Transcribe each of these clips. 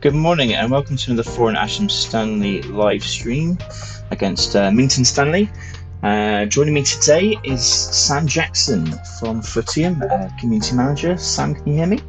Good morning and welcome to another Foron-Asham Stanley live stream against Mington Stanley. Joining me today is Sam Jackson from Footium, Community Manager. Sam, can you hear me?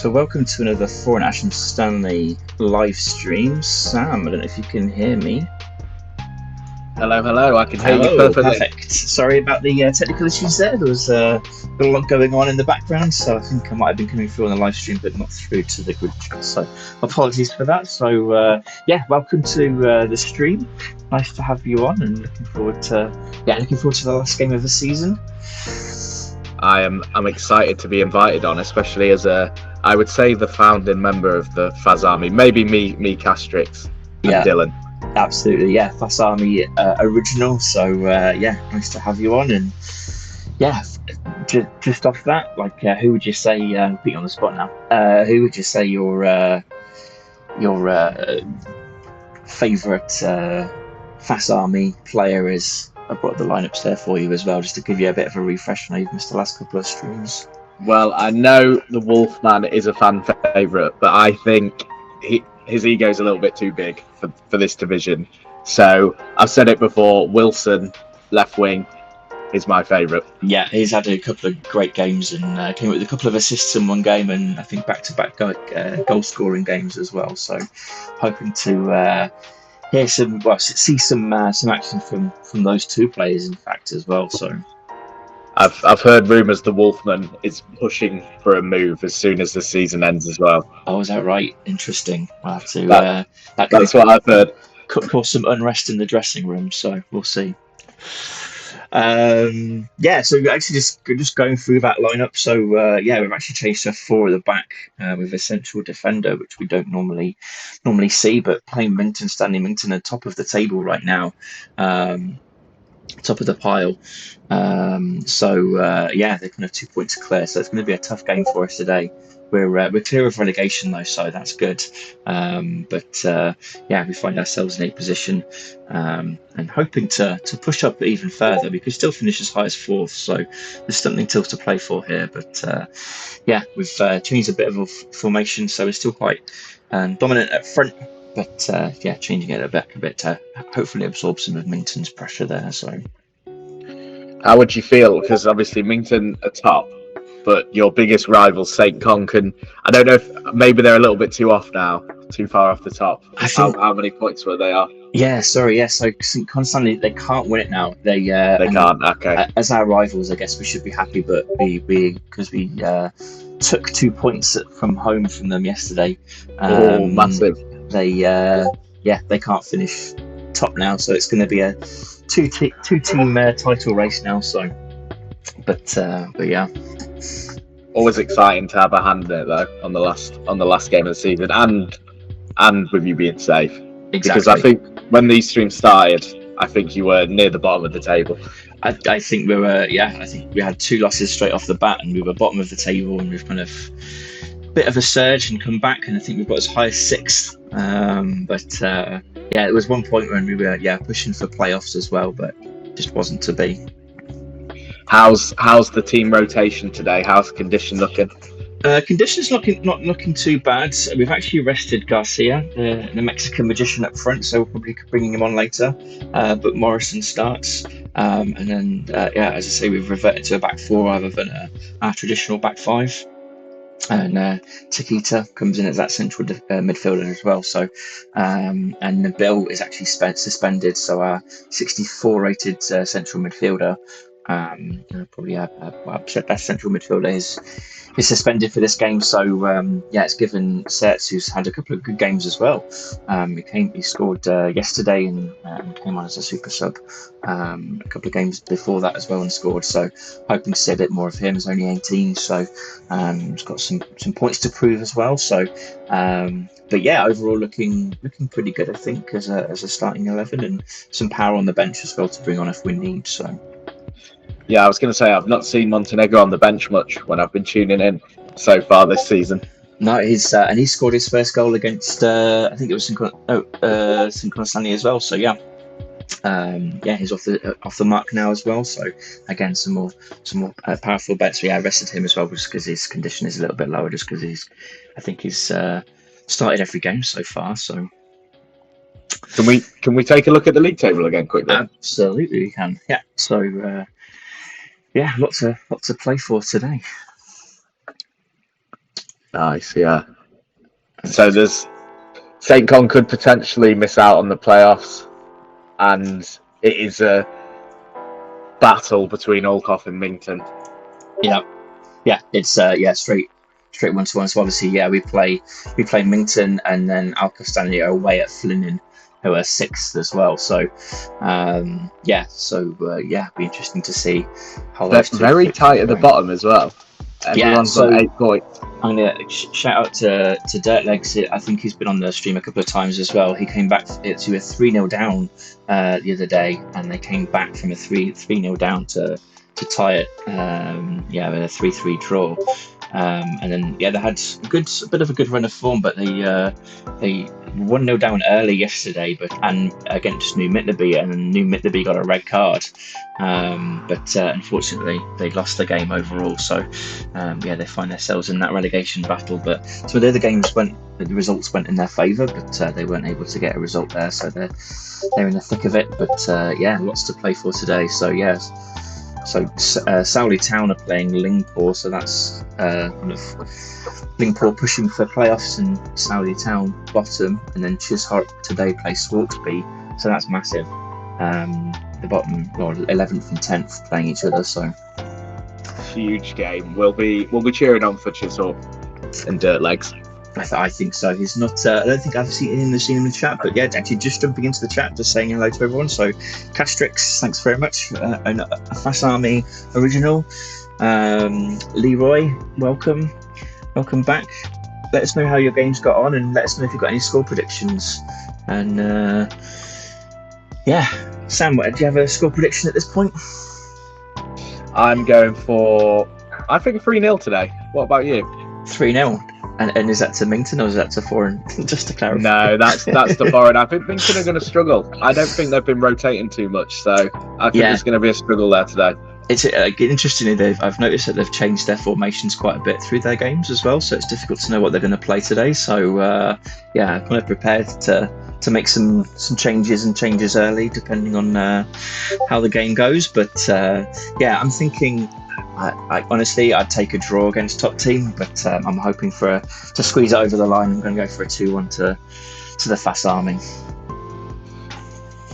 So welcome to another Foron-Asham Stanley live stream. Sam, I don't know if you can hear me. Hello, I can hear you Hello, perfectly. perfect. Sorry about the technical issues there. There was a lot going on in the background, so I think I might have been coming through on the live stream, but not through to the group chat. So apologies for that. So welcome to the stream. Nice to have you on, and looking forward to the last game of the season. I'm excited to be invited on, especially as I would say the founding member of the Faz Army. Maybe me Castrix and Dylan. Absolutely, yeah. Faz Army original. So nice to have you on. And just off that, who would you say? Put you on the spot now. Who would you say your favourite Faz Army player is? I brought the lineups there for you as well, just to give you a bit of a refresh. I know you've missed the last couple of streams. Well, I know the Wolfman is a fan favourite, but I think his ego's a little bit too big for this division. So I've said it before, Wilson, left wing, is my favourite. Yeah, he's had a couple of great games and came with a couple of assists in one game, and I think back-to-back goal scoring games as well. So hoping to see some action from those two players, in fact, as well. So I've heard rumours the Wolfman is pushing for a move as soon as the season ends as well. Oh, is that right? Interesting. I'll have to. That's what I've heard. Could cause some unrest in the dressing room, so we'll see. So actually just going through that lineup. So we've actually changed to 4 at the back with a central defender, which we don't normally see, but playing Mington, Stanley Mington at top of the table right now, top of the pile. They're kind of 2 points clear, so it's going to be a tough game for us today. We're clear of relegation though, so that's good. We find ourselves in a position and hoping to push up even further. We could still finish as high as 4th, so there's something still to play for here. But we've changed a bit of a formation, so we're still quite dominant up front. But changing it a bit to hopefully absorb some of Mington's pressure there. So, how would you feel? Because obviously Mington are top, but your biggest rival, St. Concan, I don't know if maybe they're a little bit too far off the top. How many points were they off? So St. Constantly, they can't win it now. They can't. Okay. As our rivals, I guess we should be happy, but because we took 2 points from home from them yesterday. Massive. They can't finish top now, so it's going to be a two-team title race now. So, but yeah. Always exciting to have a hand in it though on the last game of the season, and with you being safe. Exactly. Because I think when these streams started, I think you were near the bottom of the table. I think we were. I think we had 2 losses straight off the bat, and we were bottom of the table, and we've kind of bit of a surge and come back, and I think we've got as high as 6th. It was one point when we were pushing for playoffs as well, but just wasn't to be. How's the team rotation today? How's condition looking? Conditions not looking too bad. We've actually rested Garcia, the Mexican magician, up front, so we'll probably be bringing him on later. But Morrison starts, and then as I say, we've reverted to a back 4 rather than our traditional back 5. And Takita comes in as that central midfielder as well. So, and Nabil is actually suspended. So our 64 rated central midfielder, probably upset that central midfielder is suspended for this game. So it's given Sertz, who's had a couple of good games as well. He scored yesterday and came on as a super sub a couple of games before that as well and scored. So hoping to see a bit more of him. He's only 18, so he's got some points to prove as well. So overall looking pretty good, I think, as a starting 11, and some power on the bench as well to bring on if we need. So. Yeah, I was going to say I've not seen Montenegro on the bench much when I've been tuning in so far this season. No, he scored his first goal against I think it was St. Stanley as well. So he's off the mark now as well. So again, some more powerful bets. So I rested him as well just because his condition is a little bit lower, just because he's started every game so far. So. Can we take a look at the league table again quickly? Absolutely, we can. Yeah. So. Lots to play for today. Nice, yeah. So there's St. Con could potentially miss out on the playoffs, and it is a battle between Olkoff and Mington. It's straight 1-1. So obviously, we play Mington, and then Alka Stanley are away at Flinnan, who are 6th as well. So be interesting to see how They're those two very tight at the bottom as well. Everyone's on 8 points. I'm going to shout out to Dirtlegs. I think he's been on the stream a couple of times as well. He came back to a 3-0 down the other day, and they came back from a 3-0 down to tie it. With a 3-3 draw. And then they had a bit of a good run of form, but they 1-0 down early yesterday, and against New Mitnaby, and then New Mitnaby got a red card. But unfortunately, they lost the game overall. So they find themselves in that relegation battle. But some of the other games the results went in their favour, but they weren't able to get a result there. So they're in the thick of it. But lots to play for today. So yes. So Sowley Town are playing Lingport, so that's kind of Lingport pushing for playoffs and Sowley Town bottom, and then Chisholm today play Swartby, so that's massive. The bottom, 11th and 10th playing each other, so huge game. We'll be cheering on for Chisholm and Dirtlegs. I think so. He's not. I don't think I've seen him in the chat, but actually just jumping into the chat, just saying hello to everyone. So, Castrix, thanks very much. A Fast Army original. Leroy, welcome back. Let us know how your games got on, and let us know if you've got any score predictions. And Sam, do you have a score prediction at this point? I'm going for, I think 3-0 today. What about you? 3-0. And is that to Mington or is that to Foron? Just to clarify. No, that's to Foron. I think Mington are going to struggle. I don't think they've been rotating too much, so I think there's going to be a struggle there today. It's interestingly, I've noticed that they've changed their formations quite a bit through their games as well, so it's difficult to know what they're going to play today. So I'm kind of prepared to make some changes early, depending on how the game goes. But I'm thinking. I honestly, I'd take a draw against top team, but I'm hoping to squeeze it over the line. I'm going to go for a 2-1 to the Fast Army.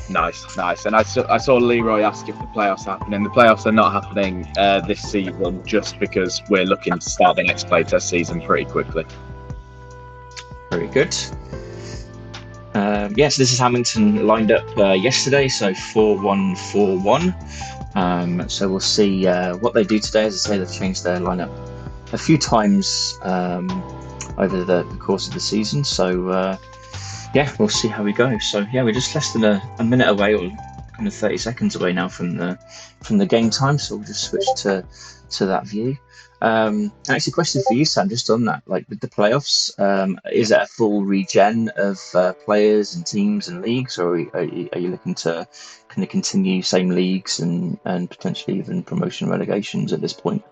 Nice. And I saw Leroy ask if the playoffs are happening. The playoffs are not happening this season, just because we're looking to start the next playtest season pretty quickly. Very good. So this is how Mington lined up yesterday. So 4-1-4-1. So we'll see what they do today. As I say, they've changed their lineup a few times over the course of the season. So we'll see how we go. So we're just less than a minute away, or kind of 30 seconds away now from the game time. So we'll just switch to that view. Actually, question for you, Sam, just on that, like with the playoffs, is it a full regen of players and teams and leagues, or are you looking to kind of continue same leagues and potentially even promotion relegations at this point?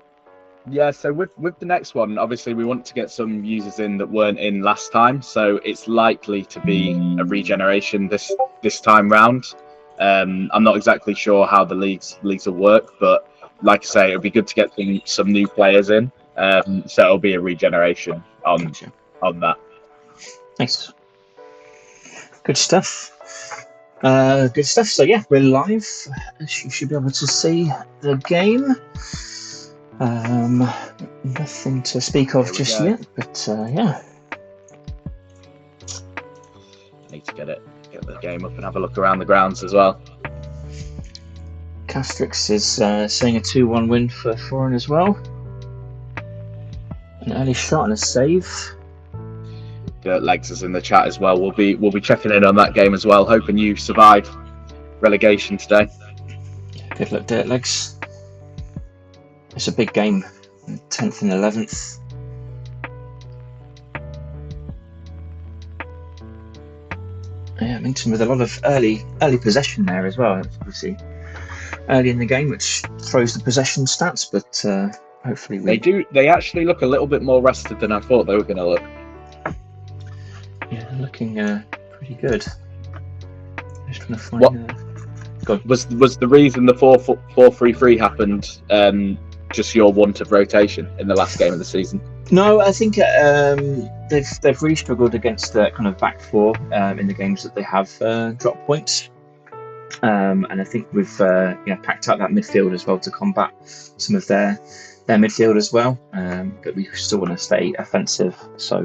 Yeah, so with the next one, obviously we want to get some users in that weren't in last time, so it's likely to be a regeneration this time round. I'm not exactly sure how the leagues will work, but like I say, it'll be good to get some new players in. So it'll be a regeneration on that. Nice. Good stuff. So we're live. You should be able to see the game. Nothing to speak of just yet, but Need to get the game up and have a look around the grounds as well. Castrix is saying a 2-1 win for Foron as well. An early shot and a save. Dirtlegs is in the chat as well. We'll be checking in on that game as well. Hoping you survive relegation today. Good luck, Dirtlegs. It's a big game, 10th and 11th. Mington with a lot of early possession there as well. Obviously, early in the game, which throws the possession stats, but hopefully they actually look a little bit more rested than I thought they were going to look. Yeah, they're looking pretty good. Just trying to find was the reason the 4-3-3 happened just your want of rotation in the last game of the season? No, I think they've really struggled against the kind of back four in the games that they have dropped points. And I think we've packed out that midfield as well to combat some of their midfield as well. But we still want to stay offensive. So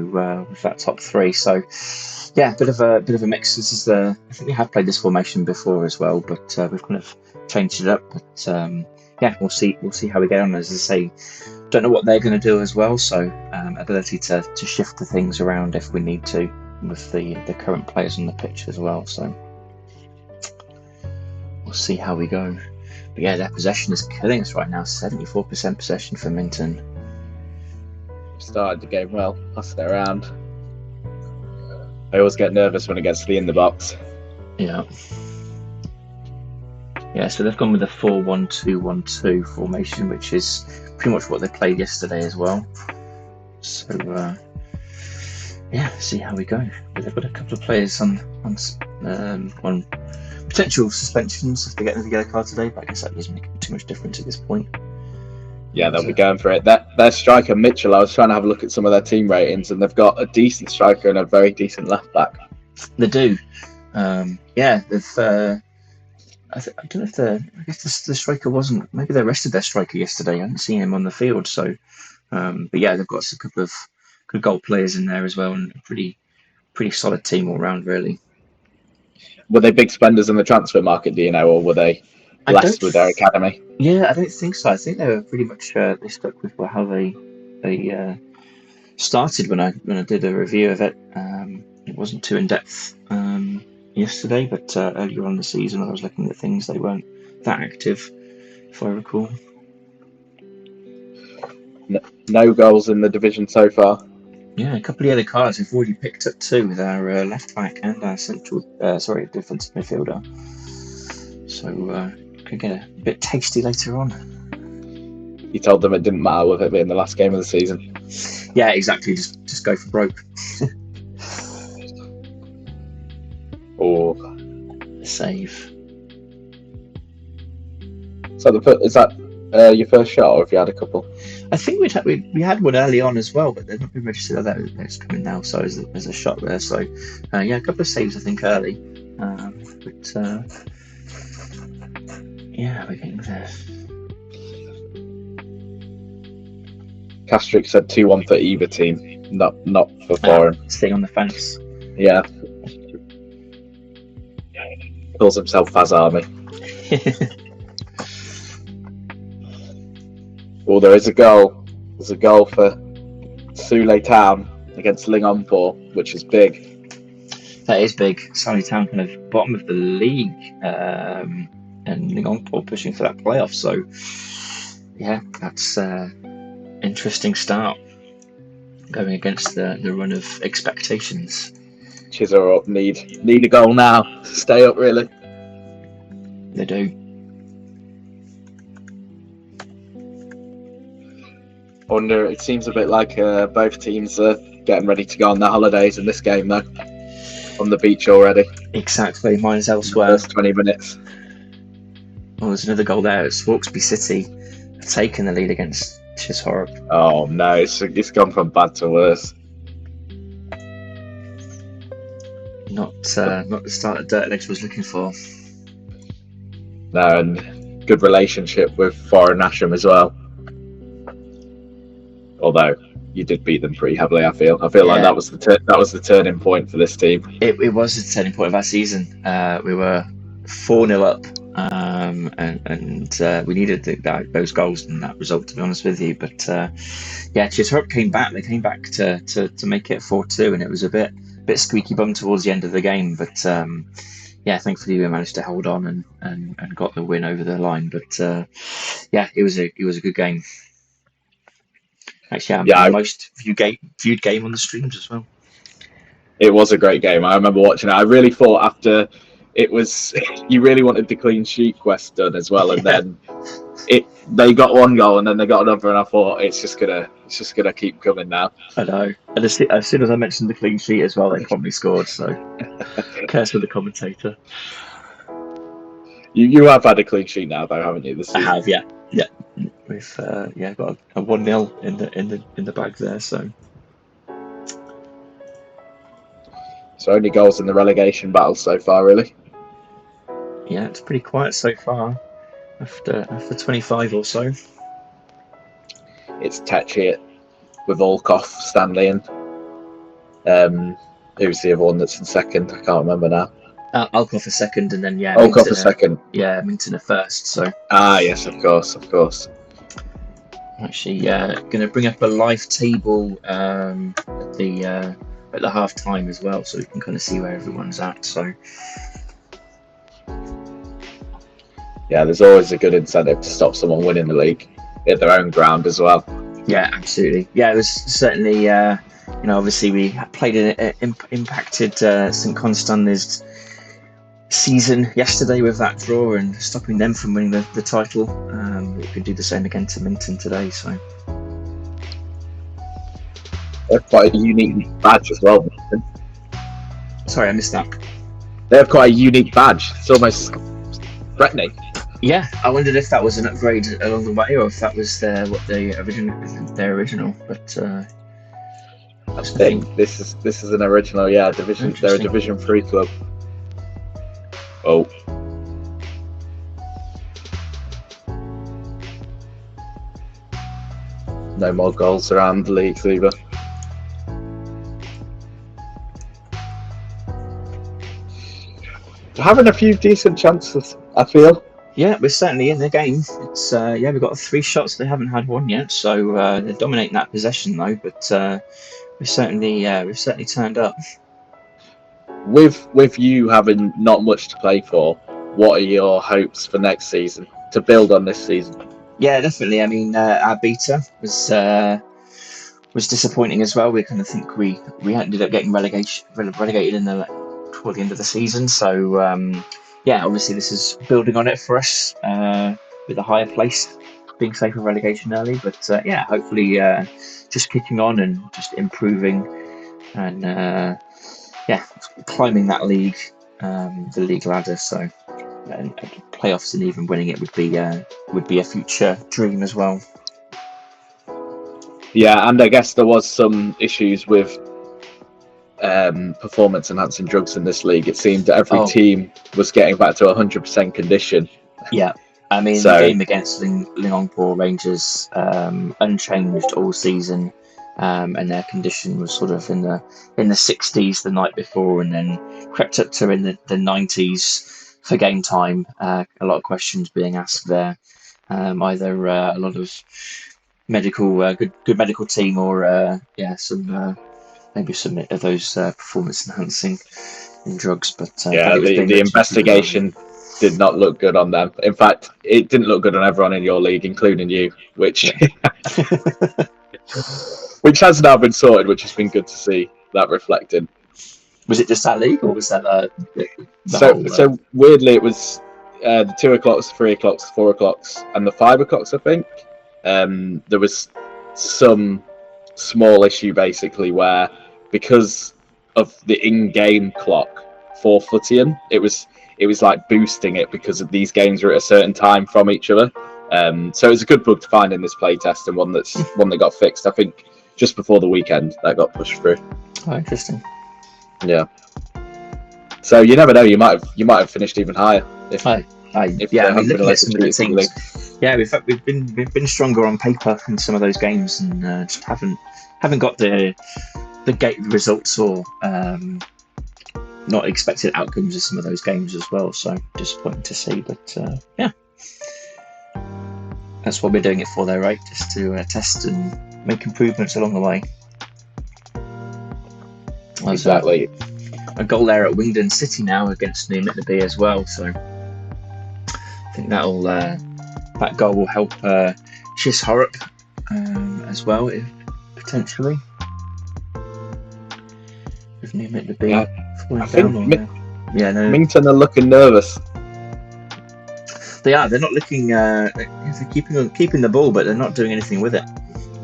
with that top three, so yeah, bit of a mix. This is I think we have played this formation before as well, but we've kind of changed it up. But yeah, we'll see how we get on. As I say, don't know what they're going to do as well. So ability to shift the things around if we need to with the current players on the pitch as well. So. We'll see how we go. But yeah, their possession is killing us right now. 74% possession for Mington. Started the game well, passed it around. I always get nervous when it gets to the in the box. Yeah. Yeah, so they've gone with a 4-1-2-1-2 formation, which is pretty much what they played yesterday as well. So yeah, see how we go. But they've got a couple of players on potential suspensions if they get the yellow card today, but I guess that doesn't make too much difference at this point. Yeah, they'll be going for it. Their striker Mitchell, I was trying to have a look at some of their team ratings, and they've got a decent striker and a very decent left back. They do. Yeah, they've. I don't know if I guess the striker wasn't. Maybe they rested their striker yesterday. I haven't seen him on the field, so. But yeah, they've got a couple of good goal players in there as well, and a pretty solid team all round, really. Were they big spenders in the transfer market, do you know, or were they blessed with their academy? Yeah, I don't think so. I think they were pretty much they stuck with how they started when I did a review of it. It wasn't too in depth yesterday, but earlier on in the season, when I was looking at things, they weren't that active, if I recall. No goals in the division so far. Yeah, a couple of other cards we've already picked up too with our left back and our defensive midfielder. So could get a bit tasty later on. You told them it didn't matter with it being the last game of the season. Yeah, exactly. Just go for broke. Or save. So is that your first shot, or have you had a couple? I think we had one early on as well, but they've not been registered. That it's coming now, so there's a shot there. So yeah, a couple of saves I think early, but yeah, we're getting there. Castrick said 2-1 for either team, not for Foron. Staying on the fence. Yeah. Calls himself Faz Army. Well, there is a goal. There's a goal for Sule Town against Lingompo, which is big. That is big. Sule Town kind of bottom of the league, and Lingompo pushing for that playoff. So, yeah, that's interesting start going against the run of expectations. Chisholm need a goal now to stay up, really. They do. Wonder, it seems a bit like both teams are getting ready to go on their holidays in this game, though. On the beach already. Exactly, mine's elsewhere. First 20 minutes. Oh, there's another goal there. It's Hawksby City have taken the lead against Chisholm. Oh no, it's gone from bad to worse. Not the start that Dirtlegs was looking for. No, and good relationship with Foron-Asham as well. Although you did beat them pretty heavily, I feel like that was the turning point for this team. It was the turning point of our season. We were 4-0 up, and we needed those goals and that result, to be honest with you. But yeah, Chisholm came back. They came back to make it 4-2, and it was a bit squeaky bum towards the end of the game. But yeah, thankfully we managed to hold on and got the win over the line. But yeah, it was a good game. Actually, the most viewed game on the streams as well. It was a great game. I remember watching it. I really thought after it was, you really wanted the clean sheet quest done as well, and then they got one goal and then they got another, and I thought it's just gonna keep coming now. I know. And as soon as I mentioned the clean sheet as well, they probably scored. So, curse with the commentator. You have had a clean sheet now, though, haven't you? This season? I have, yeah. We've got a 1-0 in the bag there. So only goals in the relegation battle so far, really. yeah, it's pretty quiet so far after 25 or so. It's Tetchy with Olkoff, Stanley, and who's the other one that's in second? I can't remember now. Alcoff a second, and then Olkoff a second. Mington a first. So yes, of course. actually, going to bring up a live table at the half time as well, so we can kind of see where everyone's at. So yeah, there's always a good incentive to stop someone winning the league at their own ground as well. Yeah, absolutely. Yeah, it was certainly. Obviously we played impacted St Constance's season yesterday with that draw and stopping them from winning the title. We could do the same again to Mington today. So They have quite a unique badge as well. sorry, I missed that. They have quite a unique badge. It's almost threatening. Yeah, I wondered if that was an upgrade along the way, or if that was their original. But I think this is an original. Yeah, division. They're a Division 3 club. Oh. No more goals around the leagues either. They're having a few decent chances, I feel. Yeah, we're certainly in the game. It's we've got 3 shots. They haven't had one yet, so they're dominating that possession though. But we've certainly turned up. With you having not much to play for, what are your hopes for next season to build on this season? Yeah, definitely. I mean, our beta was disappointing as well. We kind of think we ended up getting relegated toward the end of the season. So obviously this is building on it for us with a higher place, being safe of relegation early. But hopefully just kicking on and just improving and climbing that league, the league ladder. So and playoffs and even winning it would be a future dream as well. Yeah, and I guess there was some issues with performance enhancing drugs in this league. It seemed that every team was getting back to 100% condition. Yeah, I mean the game against Lingongpo Rangers unchanged all season, and their condition was sort of in the 60s the night before, and then crept up to in the 90s for game time. A lot of questions being asked there, either a lot of medical good medical team or some maybe some of those performance enhancing in drugs. But the investigation did not look good on them. In fact, it didn't look good on everyone in your league, including you, which which has now been sorted, which has been good to see that reflected. Was it just that league, or was that so weirdly it was the 2 o'clocks, 3 o'clocks, 4 o'clocks, and the 5 o'clocks, I think. There was some small issue basically where, because of the in-game clock for Footium, it was like boosting it because of these games were at a certain time from each other. So it was a good bug to find in this playtest, and one that got fixed. I think just before the weekend that got pushed through. Oh, interesting. Yeah. So you never know. You might have finished even higher. Looking at some of those things. Yeah, we've been stronger on paper in some of those games, and just haven't got the gate results or not expected outcomes of some of those games as well. So disappointing to see, but that's what we're doing it for, though, right? Just to test and make improvements along the way. Exactly. A goal there at Wingdon City now against New Mington as well. So I think that goal will help Chis Horup as well, potentially. With New Mington falling down. Mington are looking nervous. They are. They're not looking. They're keeping the ball, but they're not doing anything with it.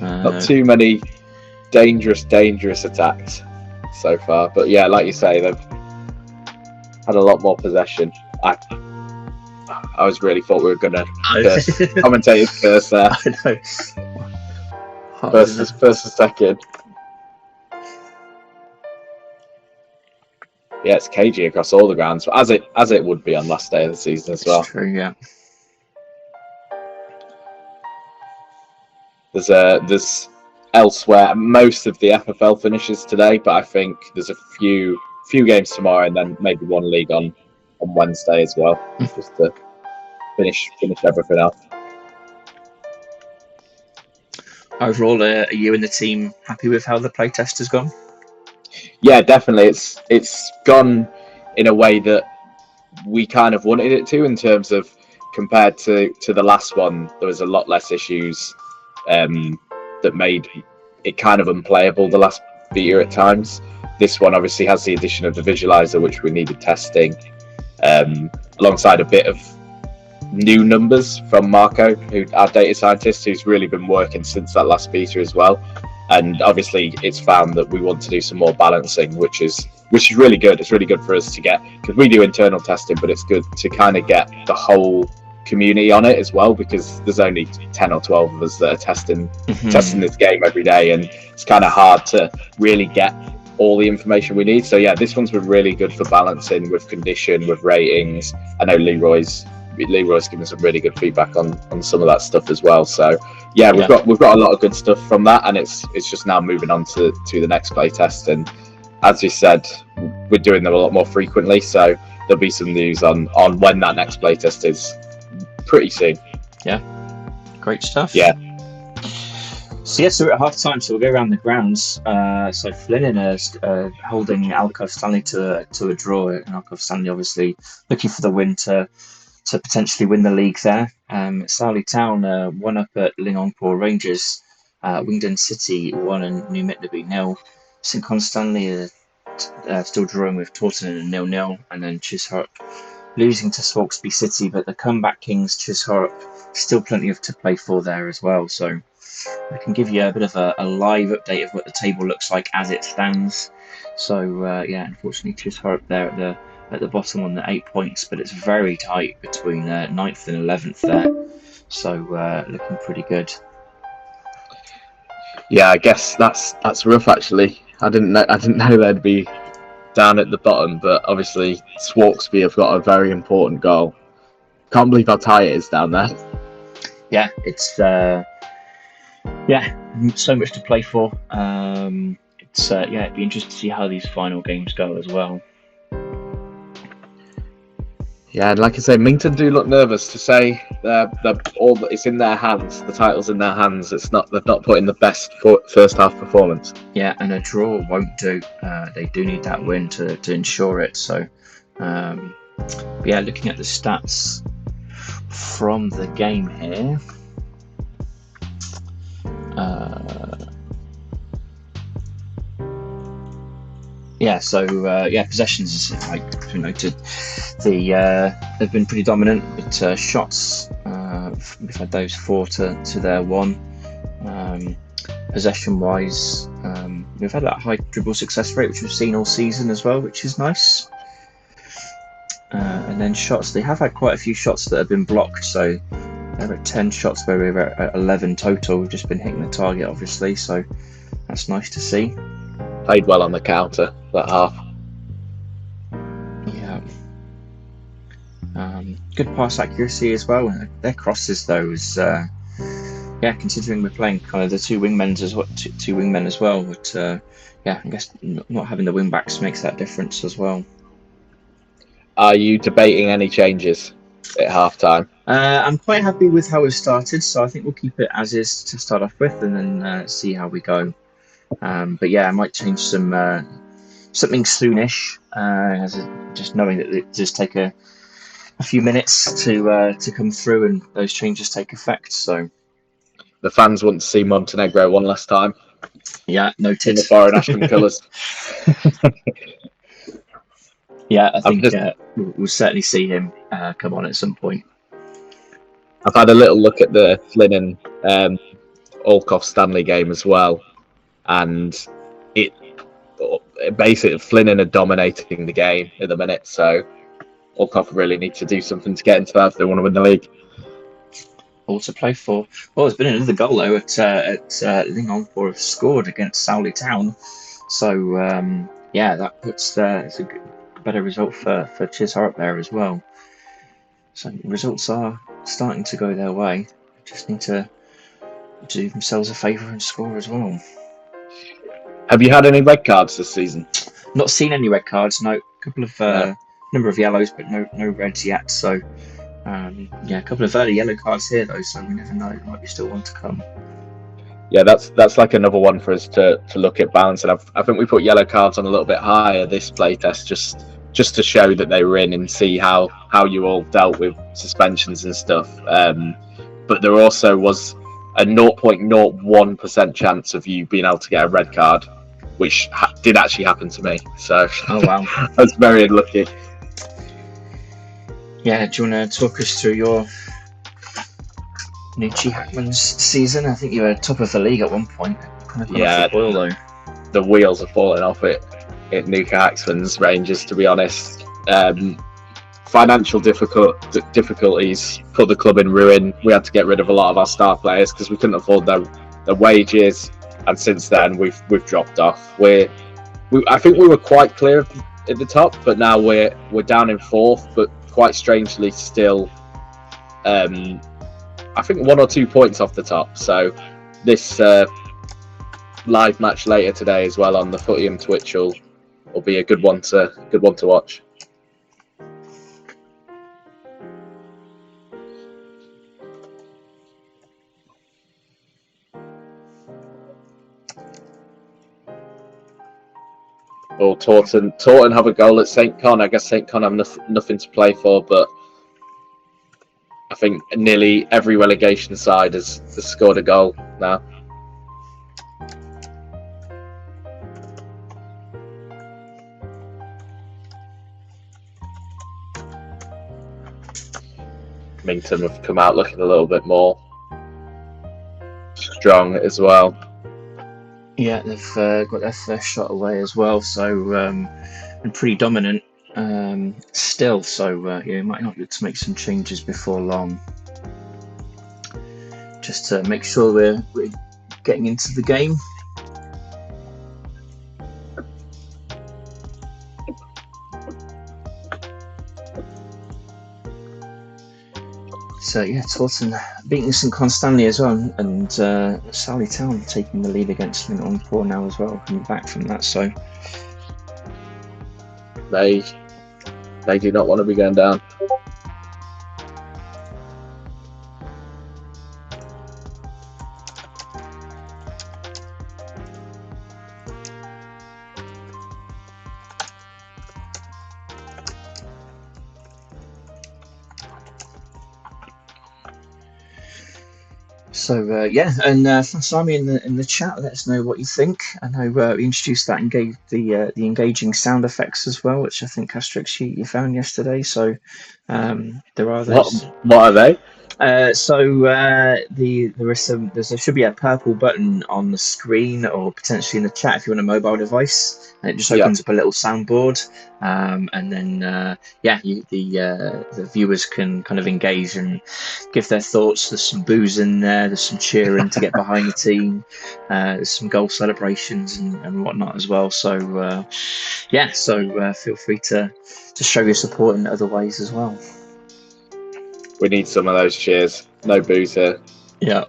Not too many dangerous attacks so far, but yeah, like you say, they've had a lot more possession. I was really thought we were gonna curse commentators curse there. I know. First and second. Yeah, it's cagey across all the grounds, as it would be on last day of the season as well. It's true, yeah. There's elsewhere most of the FFL finishes today, but I think there's a few games tomorrow and then maybe one league on Wednesday as well, just to finish everything up. Overall, are you and the team happy with how the playtest has gone? Yeah, definitely. It's gone in a way that we kind of wanted it to, in terms of compared to the last one, there was a lot less issues that made it kind of unplayable the last beta at times. This one obviously has the addition of the visualizer, which we needed testing, alongside a bit of new numbers from Marco, our data scientist, who's really been working since that last beta as well. And obviously it's found that we want to do some more balancing, which is really good. It's really good for us to get, because we do internal testing, but it's good to kind of get the whole community on it as well, because there's only 10 or 12 of us that are testing this game every day, and it's kind of hard to really get all the information we need. So yeah, this one's been really good for balancing with condition, with ratings. I know Leroy's given some really good feedback on some of that stuff as well. So yeah, we've got a lot of good stuff from that, and it's just now moving on to the next play test. And as we said, we're doing them a lot more frequently, so there'll be some news on when that next play test is pretty soon. Yeah, great stuff. Yeah. So we're at half time, so we'll go around the grounds. So Flynn is holding Alcove Stanley to a draw, and Alcove Stanley obviously looking for the win to potentially win the league there. Sally Town 1 up at Lingongpor Rangers. Wingdon City 1 and New Mitnaby 0. St Constanley still drawing with Taunton and 0-0, and then Chisharp losing to Swansea City, but the comeback kings Chisharp still plenty to play for there as well. So I can give you a bit of a live update of what the table looks like as it stands. So unfortunately Chisharp there at the bottom on the 8 points, but it's very tight between 9th and 11th there. So looking pretty good. Yeah, I guess that's rough actually. I didn't know they'd be down at the bottom, but obviously Swansea have got a very important goal. Can't believe how tight it is down there. Yeah, it's so much to play for. It'd be interesting to see how these final games go as well. Yeah, and like I say, Mington do look nervous to say it's in their hands. The title's in their hands. They've not put in the best first half performance. Yeah, and a draw won't do. They do need that win to ensure it. So, looking at the stats from the game here. Possessions, like we noted, they've been pretty dominant, but shots, we've had those 4 to their 1. Possession wise, we've had that high dribble success rate, which we've seen all season as well, which is nice. And then shots, they have had quite a few shots that have been blocked, so they're at 10 shots where we're at 11 total. We've just been hitting the target, obviously, so that's nice to see. Played well on the counter that half. Yeah. Good pass accuracy as well. Their crosses, though, is considering we're playing kind of the two wingmen as well. But I guess not having the wing backs makes that difference as well. Are you debating any changes at half time? I'm quite happy with how we've started, so I think we'll keep it as is to start off with, and then see how we go. I might change something soonish, just knowing that it just take a few minutes to come through and those changes take effect. So the fans want to see Montenegro one last time. Yeah, noted. In the Foron-Asham colours. Yeah, I think we'll certainly see him come on at some point. I've had a little look at the Flynn and Alcove Stanley game as well, and it basically Flynn are dominating the game at the minute. So Alcoff really need to do something to get into that if they want to win the league. All to play for. Well, there's been another goal though at Lingongpor have scored against Sowley Town, so that puts it's a better result for Chisholm up there as well. So results are starting to go their way. Just need to do themselves a favour and score as well. Have you had any red cards this season? Not seen any red cards. No, a couple of number of yellows, but no reds yet. So. A couple of early yellow cards here though, so we never know. It might be still one to come. Yeah, that's like another one for us to look at balancing. I think we put yellow cards on a little bit higher this playtest, just to show that they were in and see how you all dealt with suspensions and stuff. But there also was a 0.01% chance of you being able to get a red card, which did actually happen to me. So oh wow, I was very unlucky. Yeah, do you want to talk us through your Nucci Hackman's season? I think you were top of the league at one point. Kind of off the boil, though. The wheels are falling off at Nuka Hackman's Rangers, to be honest. Financial difficulties put the club in ruin. We had to get rid of a lot of our star players because we couldn't afford their wages, and since then we've dropped off. I think we were quite clear at the top, but now we're down in fourth, but quite strangely still I think 1 or 2 points off the top. So this live match later today as well on the Footium Twitch will be a good one to watch. Or Taunton have a goal at St Con. I guess St Con have nothing to play for, but I think nearly every relegation side has scored a goal now. Mington have come out looking a little bit more strong as well. Yeah, they've got their first shot away as well, so and pretty dominant still. So you might not look to make some changes before long, just to make sure we're getting into the game. So yeah, Taunton beating St Con Stanley as well, and Sowley Town taking the lead against Mington now as well, coming back from that. So they do not want to be going down. So and Sami in the chat, let us know what you think. I know we introduced that and gave the engaging sound effects as well, which I think Asterix you found yesterday. So there are those. What are they? There should be a purple button on the screen or potentially in the chat if you're on a mobile device, and it just opens up a little soundboard, and then the viewers can kind of engage and give their thoughts. There's some boos in there, there's some cheering to get behind the team, there's some goal celebrations and whatnot as well. So feel free to show your support in other ways as well. We need some of those cheers. No boos here. Yeah.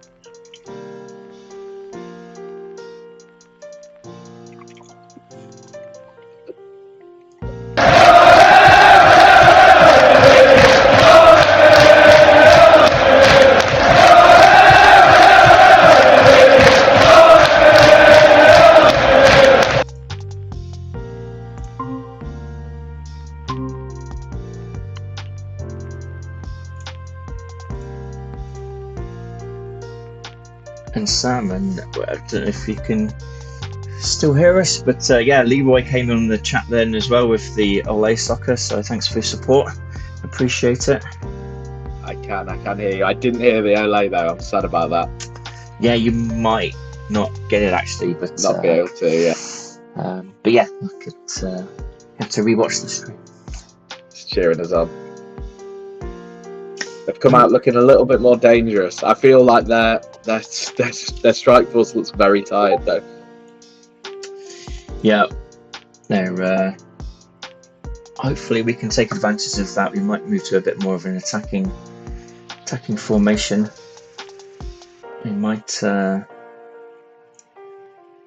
And Sam, and I don't know if you can still hear us, but Leroy came on the chat then as well with the Ole Soccer, so thanks for your support, appreciate it. I can hear you. I didn't hear the Ole though. I'm sad about that. Yeah, you might not get it actually, but not be able to. Yeah. But yeah, I could have to rewatch the stream. It's cheering us on. They've come out looking a little bit more dangerous. I feel like their strike force looks very tired though. Yeah, they're. Hopefully, we can take advantage of that. We might move to a bit more of an attacking formation. We might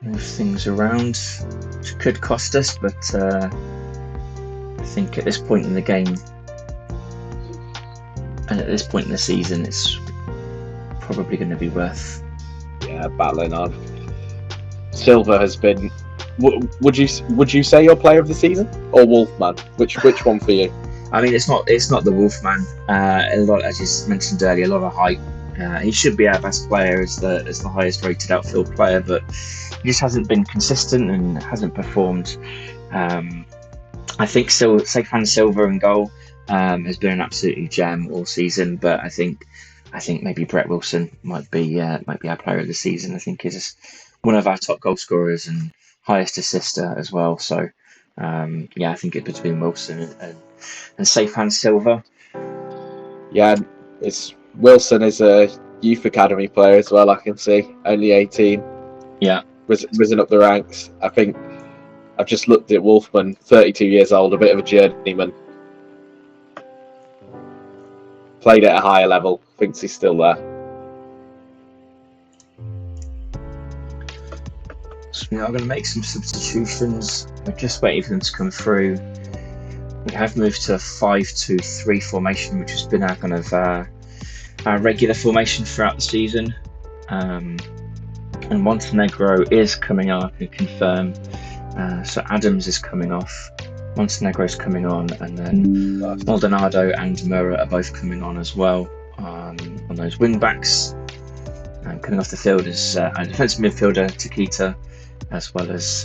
move things around, which could cost us, but I think at this point in the game and at this point in the season, it's probably going to be worth. Yeah, battling on. Silva has been. Would you say your player of the season or Wolfman? Which one for you? I mean, it's not the Wolfman. A lot, as you mentioned earlier, a lot of hype. He should be our best player as the highest rated outfield player, but he just hasn't been consistent and hasn't performed. I think still Safan Silva in goal has been an absolutely gem all season, but I think maybe Brett Wilson might be our player of the season. I think he's one of our top goal scorers and highest assister as well. So I think it's between Wilson and Safan Silva. Yeah, Wilson is a youth academy player as well. I can see only 18. Yeah, risen up the ranks. I think I've just looked at Wolfman, 32 years old, a bit of a journeyman. Played at a higher level. Thinks he's still there. So we are going to make some substitutions. We're just waiting for them to come through. We have moved to a 5-2-3 formation, which has been our kind of our regular formation throughout the season. And Montenegro is coming on, I can confirm. So Adams is coming off, Montenegro's coming on, and then Maldonado and Mura are both coming on as well on those wing backs. Coming off the field is a defensive midfielder, Takita, as well as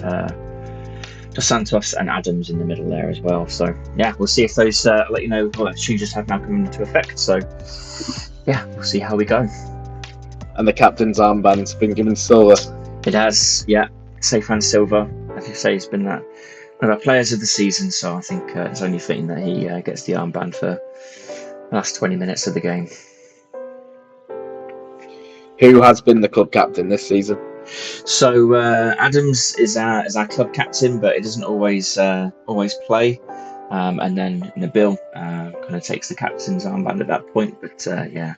Dos Santos and Adams in the middle there as well. So yeah, we'll see if those let you know what changes have now come into effect. So yeah, we'll see how we go. And the captain's armband's been given Silva. It has, yeah. Safan Silva, as you say, has been one of our players of the season. So I think it's only fitting that he gets the armband for the last 20 minutes of the game. Who has been the club captain this season? So Adams is our club captain, but he doesn't always play. And then Nabil kind of takes the captain's armband at that point. But yeah,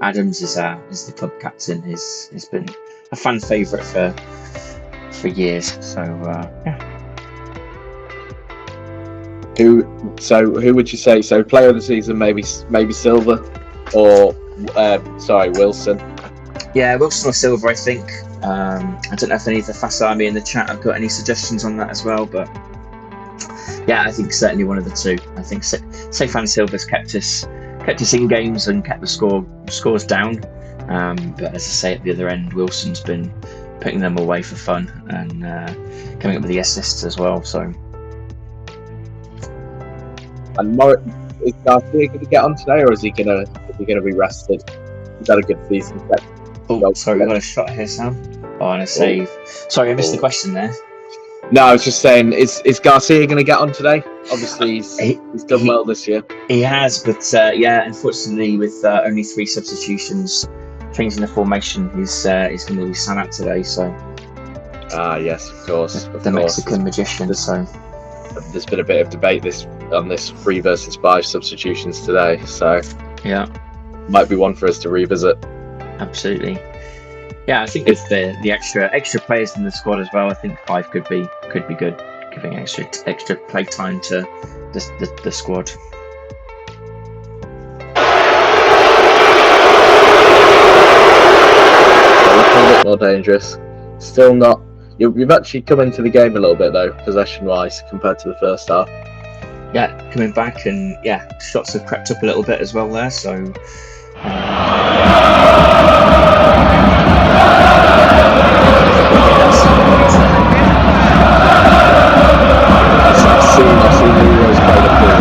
Adams is the club captain. He's been a fan favourite for years. So yeah. Who would you say? So player of the season, maybe Silva, or Wilson. Yeah, Wilson or Silva, I think. I don't know if any of the Fast Army in the chat have got any suggestions on that as well, but yeah, I think certainly one of the two. I think Safan Silva's kept us in games and kept the scores down. But as I say, at the other end, Wilson's been putting them away for fun and coming up with the assists as well. So. And is Garcia going to get on today, or is he going to be rested? He's had a good season. Oh, sorry, we got a shot here, Sam. Oh, and a save. Sorry, I missed the question there. No, I was just saying, is Garcia going to get on today? Obviously, he's done well this year. He has, but yeah, unfortunately, with only 3 substitutions, changing the formation, he's going to be sat out today. So. Yes, of course. The Mexican magician. So. There's been a bit of debate on this 3 versus 5 substitutions today. So. Yeah. Might be one for us to revisit. Absolutely. Yeah, I think with the extra players in the squad as well, I think 5 could be good, giving extra play time to the squad. A little bit more dangerous. Still not. You've actually come into the game a little bit though, possession-wise, compared to the first half. Yeah, coming back and yeah, shots have crept up a little bit as well there. So. I've seen the Euros played up here.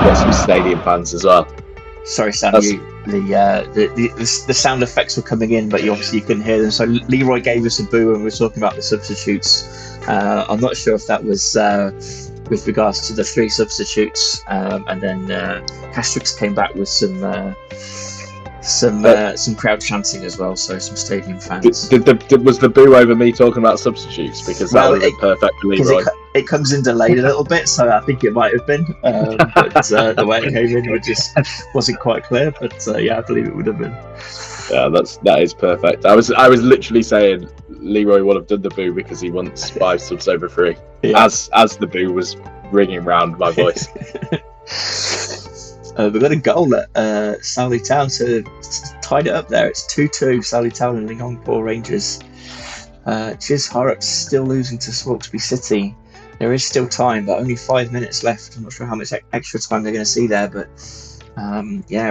Got some stadium fans as well. Sorry, Sam, the sound effects were coming in, but you couldn't hear them. So Leroy gave us a boo when we were talking about the substitutes. I'm not sure if that was with regards to the 3 substitutes, and then Castrix came back with some crowd chanting as well, so some stadium fans. Was the boo over me talking about substitutes? Because that would have been perfect for Leroy. It comes in delayed a little bit, so I think it might have been. But the way it came in wasn't quite clear. But I believe it would have been. Yeah, that is perfect. I was literally saying Leroy would have done the boo because he wants 5 subs over 3. Yeah. As the boo was ringing round my voice. We've got a goal at Stanley Town to tied it up there. It's 2-2, Stanley Town and Lingongpo Rangers. Chiz Harup's still losing to Swansea City. There is still time, but only 5 minutes left. I'm not sure how much extra time they're going to see there, but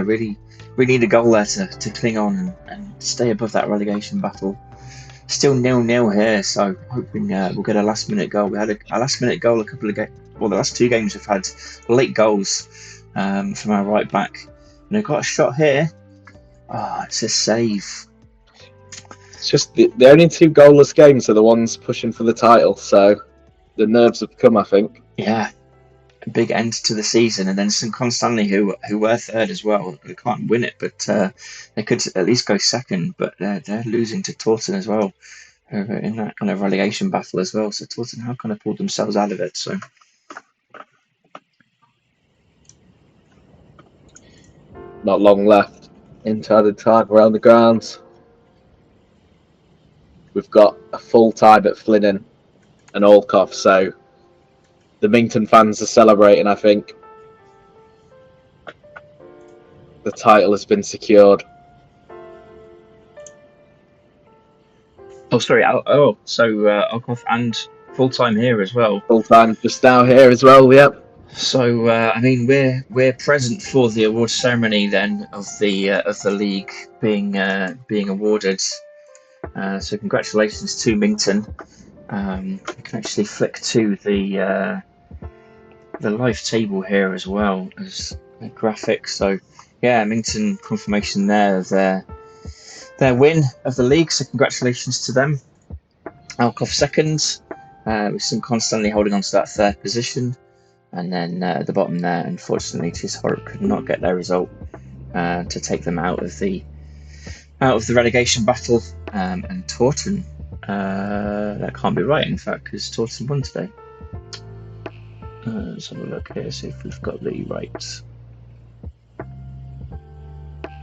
really need a goal there to cling on and stay above that relegation battle. Still 0-0 here, so hoping we'll get a last minute goal. We had a last minute goal a couple of the last 2 games we've had late goals from our right back. And they've got a shot here. It's a save. It's just the only 2 goalless games are the ones pushing for the title, so the nerves have come, I think. Yeah, a big end to the season, and then St. Stanley, who were third as well. They can't win it, but they could at least go second. But they're losing to Taunton as well, in that kind of relegation battle as well. So Taunton have kind of pulled themselves out of it. So. Not long left. Into added time around the grounds. We've got a full time at Flinnan and Alcoff, so the Mington fans are celebrating, I think. The title has been secured. Oh, sorry. So Alcoff and full time here as well. Full time just now here as well, yep. So we're present for the award ceremony then of the league being awarded. So congratulations to Mington. We can actually flick to the live table here as well as a graphic. So Mington confirmation there of their win of the league. So congratulations to them. Alcoff second, with St. Stanley holding on to that 3rd position. And then at the bottom there, unfortunately, Chiz Harup could not get their result to take them out of the relegation battle. And Taunton, that can't be right, in fact, because Taunton won today. Let's have a look here, see if we've got the right.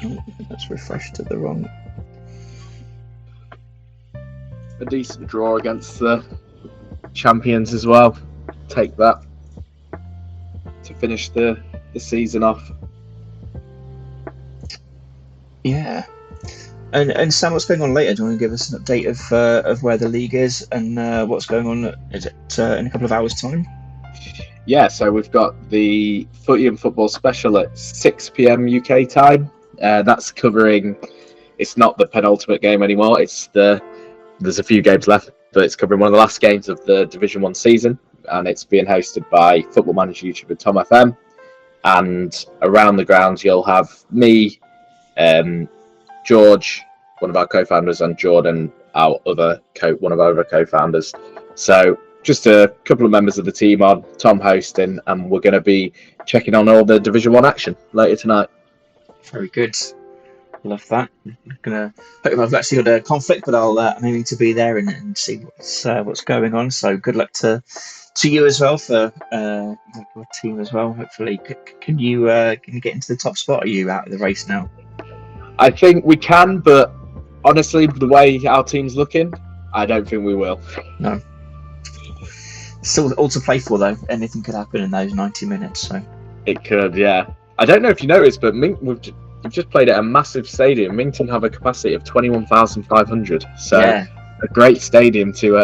Oh, that's refreshed at the wrong. A decent draw against the champions as well. Take that. To finish the season off. Yeah. And Sam, what's going on later? Do you want to give us an update of where the league is and what's going on? Is it in a couple of hours' time? Yeah, so we've got the Footium football special at 6 p.m. UK time. That's covering. It's not the penultimate game anymore. There's a few games left, but it's covering one of the last games of the Division 1 season. And it's being hosted by Football Manager YouTuber Tom FM. And around the grounds, you'll have me, George, one of our co-founders, and Jordan, one of our other co-founders. So just a couple of members of the team on, Tom hosting, and we're going to be checking on all the Division 1 action later tonight. Very good. Love that. Hope I've actually got a conflict, but I'm aiming to be there and see what's going on. So good luck to you as well for your team as well. Hopefully, can you get into the top spot? Are you out of the race now? I think we can, but honestly, the way our team's looking, I don't think we will. No. Still all to play for though. Anything could happen in those 90 minutes. So it could, yeah. I don't know if you noticed, but we've just played at a massive stadium. Mington have a capacity of 21,500, so a great stadium to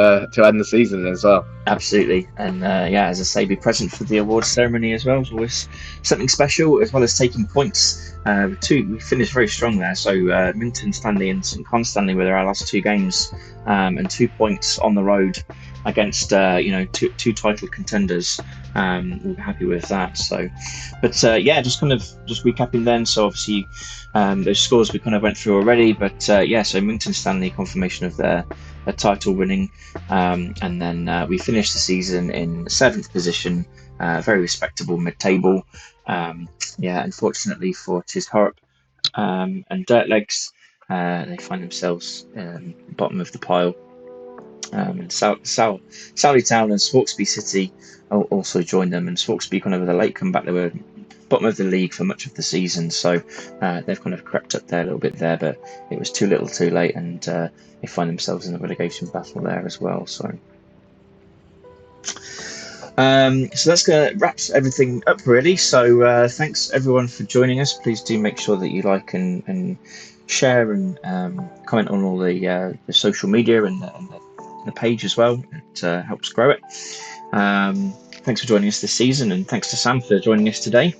end the season as well. Absolutely, and as I say, be present for the awards ceremony as well. It's always something special, as well as taking points. We finished very strong there. So Mington, Stanley, and St Con Stanley were our last two games, and 2 points on the road against two title contenders. We were happy with that. So, but just recapping then. So obviously, those scores we kind of went through already. But so Mington Stanley confirmation of their title winning. And then we finished the season in 7th position, very respectable mid-table. Unfortunately for Chisharp and Dirtlegs, they find themselves bottom of the pile. Sally Town and Swarksby City also joined them, and Swarksby kind of with a late comeback. They were bottom of the league for much of the season, so they've kind of crept up there a little bit there, but it was too little too late, and they find themselves in a relegation battle there as well. So that's going to wrap everything up really. So thanks everyone for joining us. Please do make sure that you like and share and comment on all the social media and the page as well. It helps grow it. Thanks for joining us this season, and thanks to Sam for joining us today.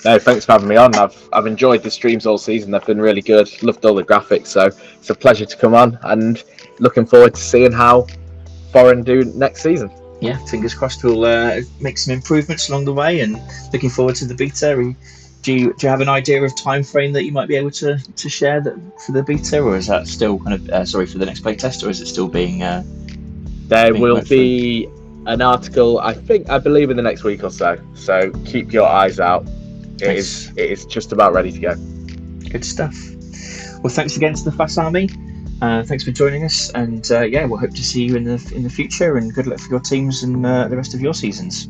No, thanks for having me on. I've enjoyed the streams all season. They've been really good. Loved all the graphics, so it's a pleasure to come on, and looking forward to seeing how Foron do next season. Yeah, fingers crossed we'll make some improvements along the way, and looking forward to the beta. And do you have an idea of time frame that you might be able to share that for the beta, or is that still kind of for the next playtest, or is it still being? There will be an article, I believe, in the next week or so. So keep your eyes out. It is just about ready to go. Good stuff. Well, thanks again to the FAS Army. Thanks for joining us, and we'll hope to see you in the future. And good luck for your teams and the rest of your seasons.